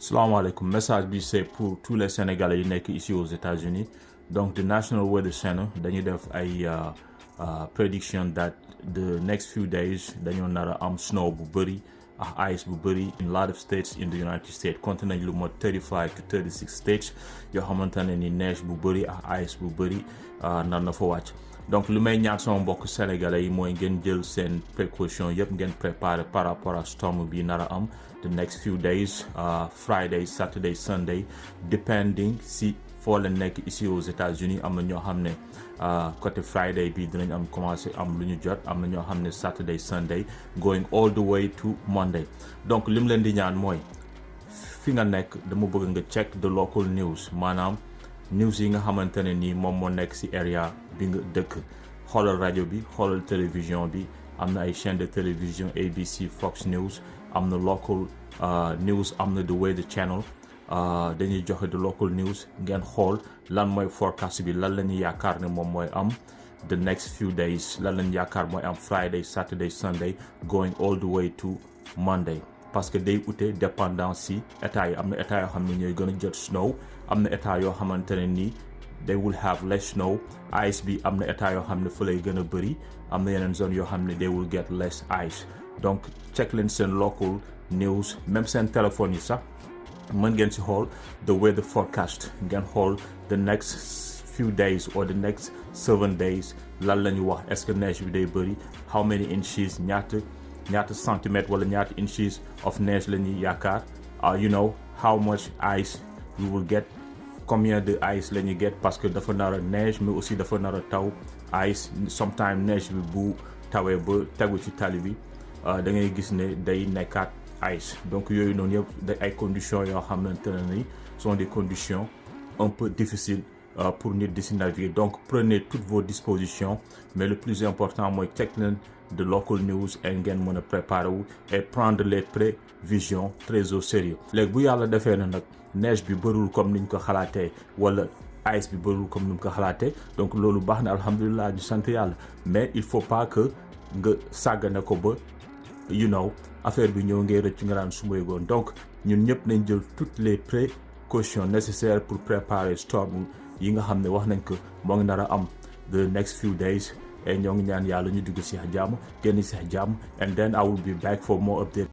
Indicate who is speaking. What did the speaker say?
Speaker 1: Salam alaikum. Message bi c'est pour tous les Sénégalais yi nekk ici aux États-Unis. Donc the National Weather Channel dañuy def ay prediction that the next few days dañoo nar a am snow bu bëri ak ice bu bëri in a lot of states in the United States. compte nañ lu mot 35 to 36 states yoo xamante ne ni neige bu bëri ak ice bu bëri nar na fa wàcc. Donc lu may ñaan sama mbokk sénégalais yi mooy ngeen jël seen précaution yëpp ngeen préparer par rapport à storm bi nar a am the next few days Friday Saturday Sunday depending si foo leen nekk ici aux États-Unis. am na ñoo xam ne côté Friday bi dinañ am commencé am lu ñu jot, am na ñoo xam ne Saturday Sunday going all the way to Monday. Donc lim leen di ñaan mooy fi nga nekk dama bëgg nga check the local news, maanaam news yi nga xamante ne nii moom moo nekk ci area bi nga dëkk. xoolal rajo bi, xoolal télévision bi, am na ay chaîne de télévision ABC, Fox News, am na local news, am na the Weather Channel. dañuy joxe the local news ngeen xool lan mooy forecast bi, lan la ñuy yaakaar ne moom mooy am the next few days, lan lañu yaakaar mooy am Friday Saturday Sunday going all the way to Monday. parce que day ute dépendant si état yi, am na état yoo xam ne ñooy gën a jot snow, am na état yoo xamante ne nii they will have less snow. ice bi am na état yoo xam ne fa lay gën a bëri, am na yeneen zone yoo xam ne they will get less ice. donc check leen seen local news, même seen téléphone yi sax mën ngeen si xool the weather forecast, ngeen xool the next few days or the next 7 days lan la ñu wax. est-ce que neige bi day bëri, how many inches, ñaata centimètres wala ñaata inches of neige la ñuy yaakaar. you know how much ice you will get, combien de ice la ñuy get, parce que dafa nar a neige mais aussi dafa nar a taw ice. sometime neige bi bu tawee ba tegu ci tali bi da ngay gis ne day nekkaat ice. donc yooyu noonu yëpp day ay conditions yoo xamante ne ni sont des conditions un peu difficiles pour nit di si naviguer. donc prenez toutes vos dispositions, mais le plus important mooy check leen de local news et ngeen mën a préparer wu et prendre les prévisions très au sérieux. léegi bu yàlla defee na nag neige bi bërul comme niñ ko xalaatee wala ice bi bërul comme niñ ko xalaatee, donc loolu baax na, alhamdulilah, ñu sant yàlla. mais il faut pas que nga sàggane ko ba affaire bi ñëw ngay rëcc nga naan su ma yëgoon. donc ñun ñëpp nañ jël toutes les précautions nécessaires pour préparer storm yi nga xam ne wax nañ ko moo ngi nar a am the next few days. et ñoo ngi ñaan yàlla ñu dugg si jàmm génn si jàmm, and then I will be back for more updates.